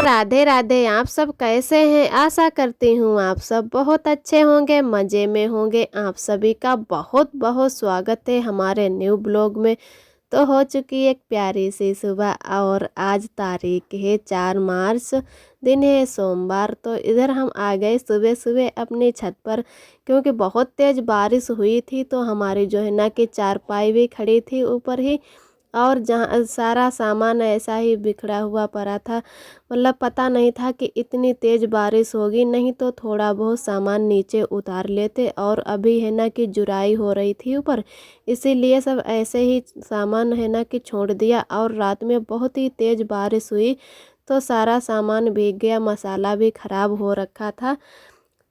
राधे राधे। आप सब कैसे हैं? आशा करती हूँ आप सब बहुत अच्छे होंगे, मज़े में होंगे। आप सभी का बहुत बहुत स्वागत है हमारे न्यू ब्लॉग में। तो हो चुकी एक प्यारी सी सुबह और आज तारीख है 4 मार्च, दिन है सोमवार। तो इधर हम आ गए सुबह सुबह अपनी छत पर, क्योंकि बहुत तेज़ बारिश हुई थी। तो हमारी जो है ना कि चारपाई भी खड़ी थी ऊपर ही, और जहाँ सारा सामान ऐसा ही बिखरा हुआ पड़ा था। मतलब पता नहीं था कि इतनी तेज़ बारिश होगी, नहीं तो थोड़ा बहुत सामान नीचे उतार लेते। और अभी है ना कि जुराई हो रही थी ऊपर, इसीलिए सब ऐसे ही सामान है ना कि छोड़ दिया। और रात में बहुत ही तेज़ बारिश हुई तो सारा सामान भीग गया, मसाला भी ख़राब हो रखा था।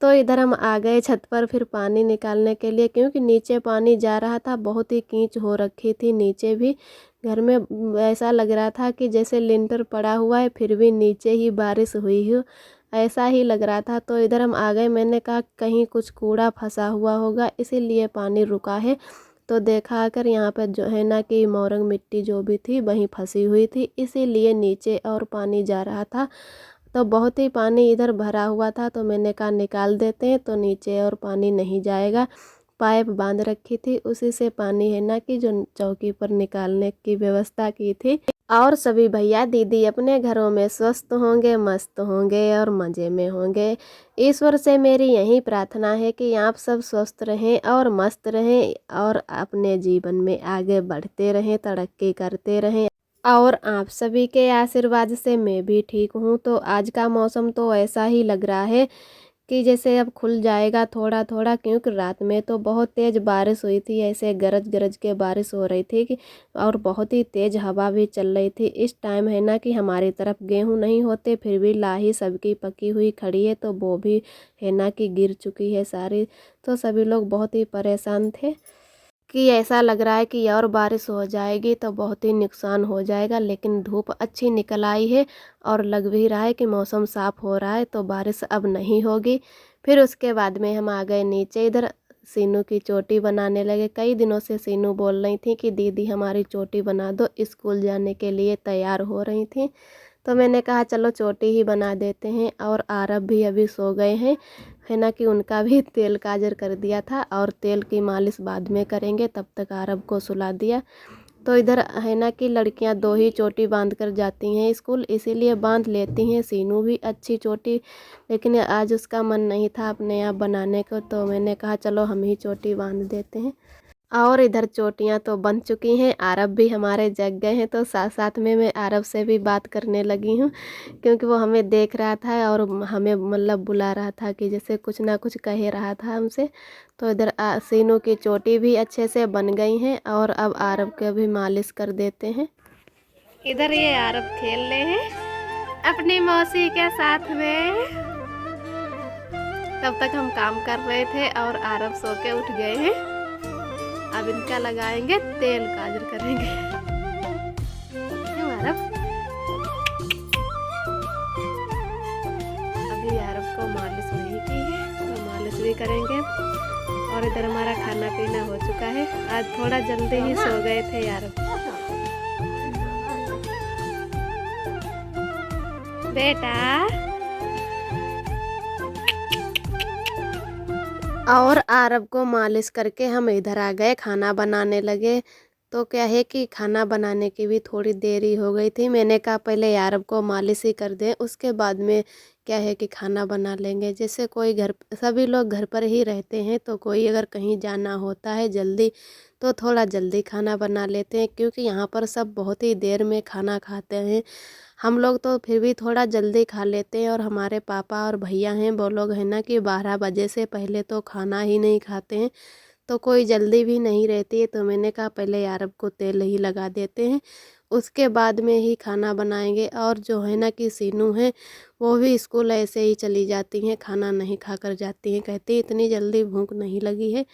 तो इधर हम आ गए छत पर फिर पानी निकालने के लिए, क्योंकि नीचे पानी जा रहा था, बहुत ही कीच हो रखी थी नीचे भी। घर में ऐसा लग रहा था कि जैसे लिंटर पड़ा हुआ है फिर भी नीचे ही बारिश हुई हो, ऐसा ही लग रहा था। तो इधर हम आ गए, मैंने कहा कहीं कुछ कूड़ा फंसा हुआ होगा इसीलिए पानी रुका है। तो देखा आकर यहाँ पर जो है ना कि मोरंग मिट्टी जो भी थी वहीं फंसी हुई थी, इसीलिए नीचे और पानी जा रहा था। तो बहुत ही पानी इधर भरा हुआ था, तो मैंने कहा निकाल देते हैं तो नीचे और पानी नहीं जाएगा। पाइप बांध रखी थी, उसी से पानी है ना कि जो चौकी पर निकालने की व्यवस्था की थी। और सभी भैया दीदी अपने घरों में स्वस्थ होंगे, मस्त होंगे और मज़े में होंगे। ईश्वर से मेरी यही प्रार्थना है कि आप सब स्वस्थ रहें और मस्त रहें और अपने जीवन में आगे बढ़ते रहें, तरक्की करते रहें। और आप सभी के आशीर्वाद से मैं भी ठीक हूँ। तो आज का मौसम तो ऐसा ही लग रहा है कि जैसे अब खुल जाएगा थोड़ा थोड़ा, क्योंकि रात में तो बहुत तेज़ बारिश हुई थी, ऐसे गरज गरज के बारिश हो रही थी कि और बहुत ही तेज़ हवा भी चल रही थी। इस टाइम है ना कि हमारी तरफ गेहूं नहीं होते, फिर भी लाही सबकी पकी हुई खड़ी है, तो वो भी है ना कि गिर चुकी है सारी। तो सभी लोग बहुत ही परेशान थे कि ऐसा लग रहा है कि और बारिश हो जाएगी तो बहुत ही नुकसान हो जाएगा। लेकिन धूप अच्छी निकल आई है और लग भी रहा है कि मौसम साफ़ हो रहा है, तो बारिश अब नहीं होगी। फिर उसके बाद में हम आ गए नीचे, इधर सीनू की चोटी बनाने लगे। कई दिनों से सीनू बोल रही थी कि दीदी हमारी चोटी बना दो, स्कूल जाने के लिए तैयार हो रही थी। तो मैंने कहा चलो चोटी ही बना देते हैं। और आरब भी अभी सो गए हैं, है ना कि उनका भी तेल काजर कर दिया था और तेल की मालिश बाद में करेंगे, तब तक आरब को सुला दिया। तो इधर है ना कि लड़कियां दो ही चोटी बांध कर जाती हैं स्कूल, इसीलिए बांध लेती हैं। सीनू भी अच्छी चोटी, लेकिन आज उसका मन नहीं था अपने आप बनाने को, तो मैंने कहा चलो हम ही चोटी बांध देते हैं। और इधर चोटियाँ तो बन चुकी हैं, आरब भी हमारे जग गए हैं। तो साथ साथ में मैं आरब से भी बात करने लगी हूँ, क्योंकि वो हमें देख रहा था और हमें मतलब बुला रहा था कि जैसे कुछ ना कुछ कह रहा था हमसे। तो इधर सीनू की चोटी भी अच्छे से बन गई हैं और अब आरब के भी मालिश कर देते हैं। इधर ये आरब खेल रहे हैं अपनी मौसी के साथ में। तब तक हम काम कर रहे थे और आरब सो के उठ गए हैं। अब इनका लगाएंगे तेल काजल करेंगे। क्यों आरब? अभी आरब को मालिश नहीं की है, तो मालिश भी करेंगे। और इधर हमारा खाना पीना हो चुका है, आज थोड़ा जल्दी ही सो गए थे आरब। बेटा और आरब को मालिश करके हम इधर आ गए, खाना बनाने लगे। तो क्या है कि खाना बनाने की भी थोड़ी देरी हो गई थी। मैंने कहा पहले आरब को मालिश ही कर दें, उसके बाद में क्या है कि खाना बना लेंगे। जैसे कोई घर, सभी लोग घर पर ही रहते हैं, तो कोई अगर कहीं जाना होता है जल्दी तो थोड़ा जल्दी खाना बना लेते हैं, क्योंकि यहाँ पर सब बहुत ही देर में खाना खाते हैं। हम लोग तो फिर भी थोड़ा जल्दी खा लेते हैं, और हमारे पापा और भैया हैं वो लोग हैं ना कि 12 बजे से पहले तो खाना ही नहीं खाते हैं। तो कोई जल्दी भी नहीं रहती है, तो मैंने कहा पहले अरब को तेल ही लगा देते हैं, उसके बाद में ही खाना बनाएंगे। और जो है ना कि सीनू है वो भी स्कूल ऐसे ही चली जाती हैं, खाना नहीं खा कर जाती हैं, कहती इतनी जल्दी भूख नहीं लगी है।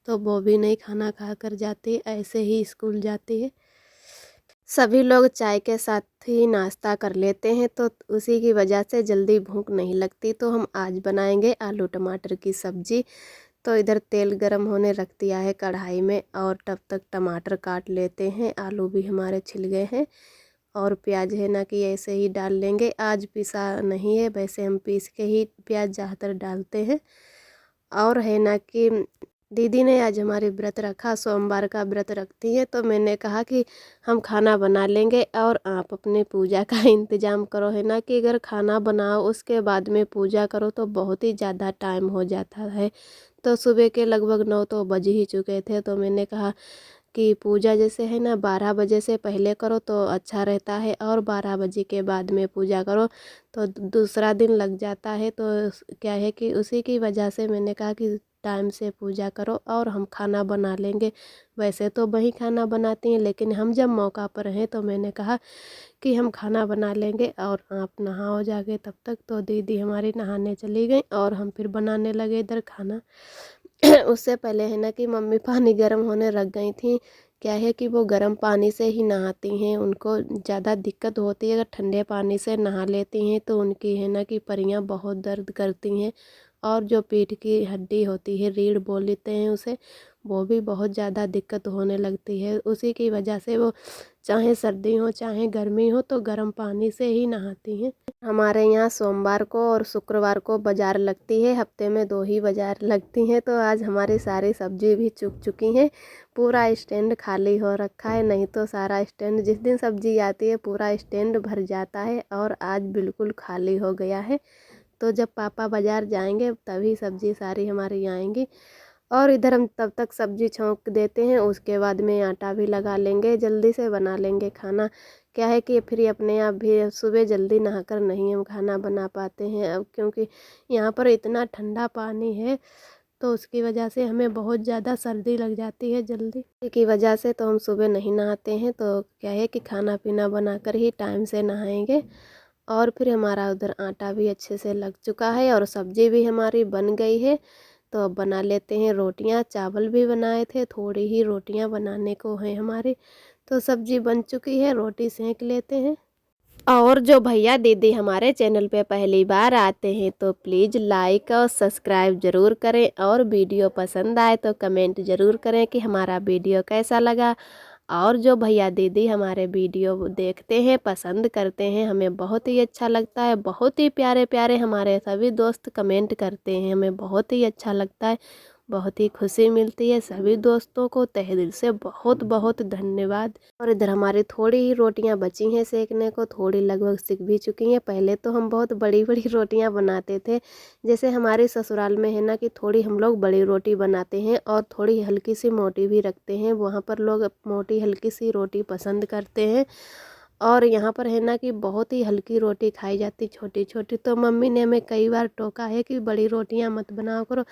तो वो भी नहीं खाना खा कर जाती, ऐसे ही स्कूल जाती है। सभी लोग चाय के साथ ही नाश्ता कर लेते हैं, तो उसी की वजह से जल्दी भूख नहीं लगती। तो हम आज बनाएंगे आलू टमाटर की सब्जी। तो इधर तेल गरम होने रख दिया है कढ़ाई में, और तब तक टमाटर काट लेते हैं। आलू भी हमारे छिल गए हैं, और प्याज है ना कि ऐसे ही डाल लेंगे। आज पिसा नहीं है, वैसे हम पीस के ही प्याज ज़्यादातर डालते हैं। और है ना कि दीदी ने आज हमारी व्रत रखा, सोमवार का व्रत रखती है, तो मैंने कहा कि हम खाना बना लेंगे और आप अपने पूजा का इंतज़ाम करो। है ना कि अगर खाना बनाओ उसके बाद में पूजा करो तो बहुत ही ज़्यादा टाइम हो जाता है। तो सुबह के लगभग 9 तो बज ही चुके थे, तो मैंने कहा कि पूजा जैसे है ना 12 बजे से पहले करो तो अच्छा रहता है, और 12 बजे के बाद में पूजा करो तो दूसरा दिन लग जाता है। तो क्या है कि उसी की वजह से मैंने कहा कि टाइम से पूजा करो और हम खाना बना लेंगे। वैसे तो वही खाना बनाती हैं, लेकिन हम जब मौका पर हैं तो मैंने कहा कि हम खाना बना लेंगे और आप नहाओ जाके तब तक। तो दीदी हमारी नहाने चली गई और हम फिर बनाने लगे इधर खाना। उससे पहले है ना कि मम्मी पानी गर्म होने रख गई थी। क्या है कि वो गर्म पानी से ही नहाती हैं, उनको ज़्यादा दिक्कत होती है। अगर ठंडे पानी से नहा लेती हैं तो उनकी है ना कि परियां बहुत दर्द करती हैं, और जो पीठ की हड्डी होती है, रीढ़ बोल लेते हैं उसे, वो भी बहुत ज़्यादा दिक्कत होने लगती है। उसी की वजह से वो चाहे सर्दी हो चाहे गर्मी हो तो गर्म पानी से ही नहाती हैं। हमारे यहाँ सोमवार को और शुक्रवार को बाज़ार लगती है, हफ्ते में 2 ही बाज़ार लगती हैं। तो आज हमारी सारी सब्जी भी चुक चुकी हैं, पूरा स्टैंड खाली हो रखा है। नहीं तो सारा स्टैंड, जिस दिन सब्जी आती है पूरा स्टैंड भर जाता है, और आज बिल्कुल खाली हो गया है। तो जब पापा बाज़ार जाएंगे तभी सब्जी सारी हमारी आएंगी। और इधर हम तब तक सब्जी छौंक देते हैं, उसके बाद में आटा भी लगा लेंगे, जल्दी से बना लेंगे खाना। क्या है कि फिर अपने आप भी सुबह जल्दी नहाकर नहीं हम खाना बना पाते हैं अब, क्योंकि यहाँ पर इतना ठंडा पानी है तो उसकी वजह से हमें बहुत ज़्यादा सर्दी लग जाती है जल्दी की वजह से। तो हम सुबह नहीं नहाते हैं, तो क्या है कि खाना पीना बनाकर ही टाइम से नहाएंगे। और फिर हमारा उधर आटा भी अच्छे से लग चुका है और सब्जी भी हमारी बन गई है। तो अब बना लेते हैं रोटियां। चावल भी बनाए थे, थोड़ी ही रोटियां बनाने को है हमारी। तो सब्जी बन चुकी है, रोटी सेंक लेते हैं। और जो भैया दीदी हमारे चैनल पे पहली बार आते हैं तो प्लीज़ लाइक और सब्सक्राइब ज़रूर करें, और वीडियो पसंद आए तो कमेंट ज़रूर करें कि हमारा वीडियो कैसा लगा। और जो भैया दीदी हमारे वीडियो देखते हैं, पसंद करते हैं, हमें बहुत ही अच्छा लगता है। बहुत ही प्यारे प्यारे हमारे सभी दोस्त कमेंट करते हैं, हमें बहुत ही अच्छा लगता है, बहुत ही खुशी मिलती है। सभी दोस्तों को तहे दिल से बहुत बहुत धन्यवाद। और इधर हमारी थोड़ी ही रोटियां बची हैं सेकने को, थोड़ी लगभग सिक भी चुकी हैं। पहले तो हम बहुत बड़ी बड़ी रोटियां बनाते थे, जैसे हमारे ससुराल में है ना कि थोड़ी हम लोग बड़ी रोटी बनाते हैं और थोड़ी हल्की सी मोटी भी रखते हैं। वहाँ पर लोग मोटी हल्की सी रोटी पसंद करते हैं, और यहाँ पर है ना कि बहुत ही हल्की रोटी खाई जाती, छोटी छोटी। तो मम्मी ने हमें कई बार टोका है कि बड़ी रोटियां मत बनाओ करो,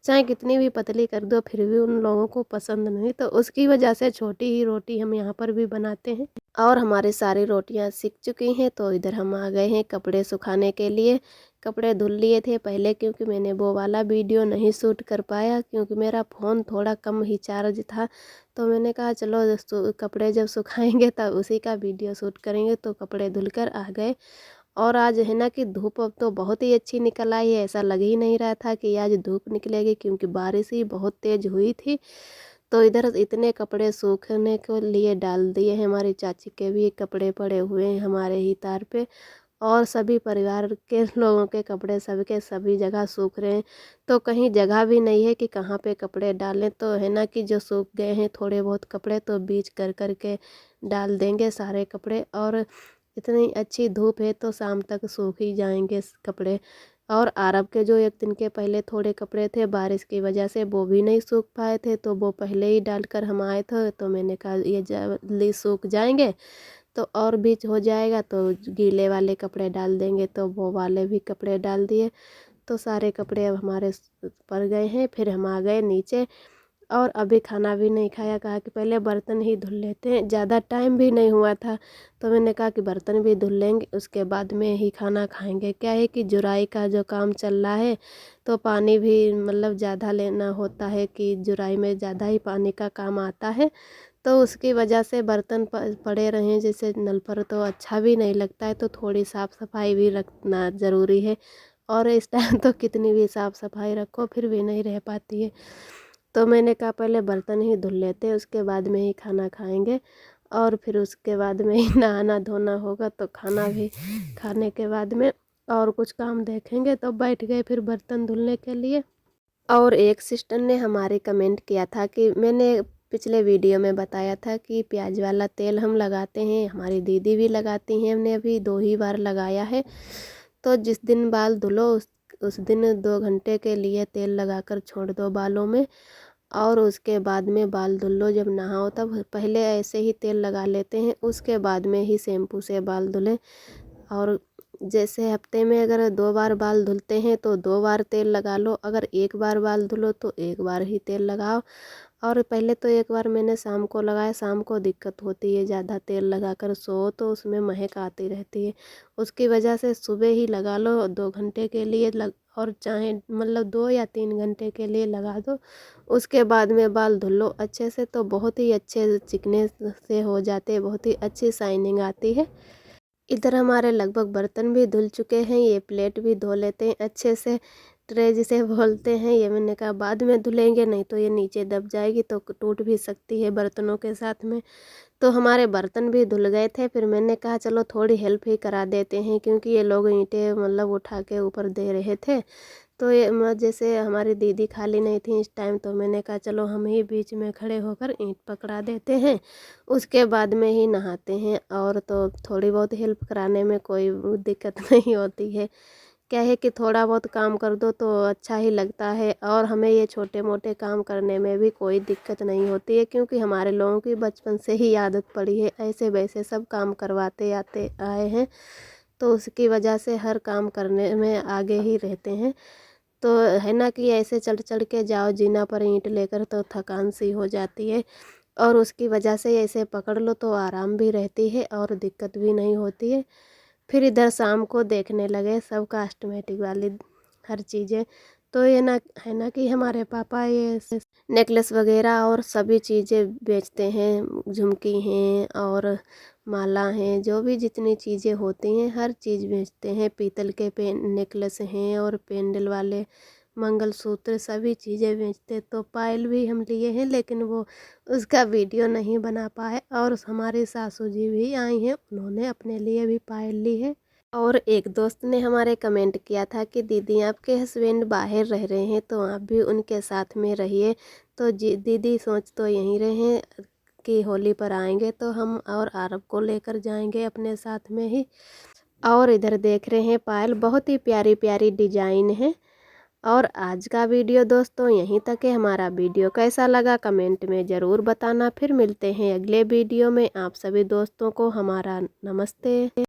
चाहे कितनी भी पतली कर दो फिर भी उन लोगों को पसंद नहीं। तो उसकी वजह से छोटी ही रोटी हम यहाँ पर भी बनाते हैं। और हमारी सारी रोटियां सिक चुकी हैं, तो इधर हम आ गए हैं कपड़े सुखाने के लिए। कपड़े धुल लिए थे पहले, क्योंकि मैंने वो वाला वीडियो नहीं शूट कर पाया, क्योंकि मेरा फ़ोन थोड़ा कम ही चार्ज था। तो मैंने कहा चलो कपड़े जब सुखाएंगे तब उसी का वीडियो शूट करेंगे। तो कपड़े धुलकर आ गए। और आज है ना कि धूप अब तो बहुत ही अच्छी निकल आई है, ऐसा लग ही नहीं रहा था कि आज धूप निकलेगी, क्योंकि बारिश ही बहुत तेज़ हुई थी। तो इधर इतने कपड़े सूखने के लिए डाल दिए हैं। हमारी चाची के भी कपड़े पड़े हुए हैं हमारे ही तार पे, और सभी परिवार के लोगों के कपड़े सबके सभी जगह सूख रहे हैं। तो कहीं जगह भी नहीं है कि कहाँ पे कपड़े डालें। तो है ना कि जो सूख गए हैं थोड़े बहुत कपड़े, तो बीच कर कर के डाल देंगे सारे कपड़े। और इतनी अच्छी धूप है तो शाम तक सूख ही जाएंगे कपड़े। और अरब के जो एक दिन के पहले थोड़े कपड़े थे, बारिश की वजह से वो भी नहीं सूख पाए थे, तो वो पहले ही डालकर हम आए थे। तो मैंने कहा ये जल्दी सूख जाएंगे तो और भी हो जाएगा, तो गीले वाले कपड़े डाल देंगे। तो वो वाले भी कपड़े डाल दिए, तो सारे कपड़े अब हमारे पड़ गए हैं। फिर हम आ गए नीचे, और अभी खाना भी नहीं खाया। कहा कि पहले बर्तन ही धुल लेते हैं, ज़्यादा टाइम भी नहीं हुआ था। तो मैंने कहा कि बर्तन भी धुल लेंगे, उसके बाद में ही खाना खाएंगे। क्या है कि जुराई का जो काम चल रहा है, तो पानी भी मतलब ज़्यादा लेना होता है, कि जुराई में ज़्यादा ही पानी का काम आता है। तो उसकी वजह से बर्तन पड़े रहें जैसे नल पर तो अच्छा भी नहीं लगता है। तो थोड़ी साफ़ सफाई भी रखना ज़रूरी है, और इस टाइम तो कितनी भी साफ़ सफाई रखो फिर भी नहीं रह पाती है। तो मैंने कहा पहले बर्तन ही धुल लेते हैं, उसके बाद में ही खाना खाएंगे। और फिर उसके बाद में ही नहाना धोना होगा, तो खाना भी खाने के बाद में और कुछ काम देखेंगे। तो बैठ गए फिर बर्तन धुलने के लिए। और एक सिस्टर ने हमारे कमेंट किया था कि मैंने पिछले वीडियो में बताया था कि प्याज वाला तेल हम लगाते हैं, हमारी दीदी भी लगाती हैं, हमने अभी 2 ही बार लगाया है। तो जिस दिन बाल धुलो उस दिन 2 घंटे के लिए तेल लगाकर छोड़ दो बालों में, और उसके बाद में बाल धुल लो। जब नहाओ तब पहले ऐसे ही तेल लगा लेते हैं, उसके बाद में ही शैम्पू से बाल धुलें। और जैसे हफ्ते में अगर 2 बार बाल धुलते हैं तो 2 बार तेल लगा लो, अगर 1 बार बाल धुलो तो 1 बार ही तेल लगाओ। और पहले तो 1 बार मैंने शाम को लगाया, शाम को दिक्कत होती है, ज़्यादा तेल लगाकर सो तो उसमें महक आती रहती है, उसकी वजह से सुबह ही लगा लो 2 घंटे के लिए और चाहे मतलब 2 या 3 घंटे के लिए लगा दो। उसके बाद में बाल धुल लो अच्छे से, तो बहुत ही अच्छे चिकने से हो जाते हैं, बहुत ही अच्छी शाइनिंग आती है। इधर हमारे लगभग बर्तन भी धुल चुके हैं, ये प्लेट भी धो लेते हैं अच्छे से। ट्रे जिसे बोलते हैं, ये मैंने कहा बाद में धुलेंगे, नहीं तो ये नीचे दब जाएगी तो टूट भी सकती है बर्तनों के साथ में। तो हमारे बर्तन भी धुल गए थे, फिर मैंने कहा चलो थोड़ी हेल्प ही करा देते हैं, क्योंकि ये लोग ईंटें मतलब उठा के ऊपर दे रहे थे। तो ये जैसे हमारी दीदी खाली नहीं थी इस टाइम, तो मैंने कहा चलो हम ही बीच में खड़े होकर ईंट पकड़ा देते हैं, उसके बाद में ही नहाते हैं। और तो थोड़ी बहुत हेल्प कराने में कोई दिक्कत नहीं होती है, क्या है कि थोड़ा बहुत काम कर दो तो अच्छा ही लगता है। और हमें ये छोटे मोटे काम करने में भी कोई दिक्कत नहीं होती है, क्योंकि हमारे लोगों की बचपन से ही आदत पड़ी है, ऐसे वैसे सब काम करवाते आते आए हैं, तो उसकी वजह से हर काम करने में आगे ही रहते हैं। तो है ना कि ऐसे चढ़ चढ़ के जाओ जीना पर ईंट लेकर, तो थकान सी हो जाती है, और उसकी वजह से ऐसे पकड़ लो तो आराम भी रहती है और दिक्कत भी नहीं होती है। फिर इधर शाम को देखने लगे सब कॉस्मेटिक वाली हर चीज़ें। तो ये ना है ना कि हमारे पापा ये नेकलेस वगैरह और सभी चीज़ें बेचते हैं, झुमकी हैं और माला हैं, जो भी जितनी चीज़ें होती हैं हर चीज़ बेचते हैं। पीतल के पेन नेकलेस हैं और पेंडल वाले मंगलसूत्र सभी चीज़ें बेचते। तो पायल भी हम लिए हैं, लेकिन वो उसका वीडियो नहीं बना पाए। और हमारी सासू जी भी आई हैं, उन्होंने अपने लिए भी पायल ली है। और एक दोस्त ने हमारे कमेंट किया था कि दीदी आपके हस्बैंड बाहर रह रहे हैं, तो आप भी उनके साथ में रहिए। तो जी दीदी सोच तो यहीं रहे कि होली पर आएंगे तो हम और आरब को लेकर जाएंगे अपने साथ में ही। और इधर देख रहे हैं पायल, बहुत ही प्यारी प्यारी डिजाइन है। और आज का वीडियो दोस्तों यहीं तक है। हमारा वीडियो कैसा लगा कमेंट में ज़रूर बताना। फिर मिलते हैं अगले वीडियो में। आप सभी दोस्तों को हमारा नमस्ते।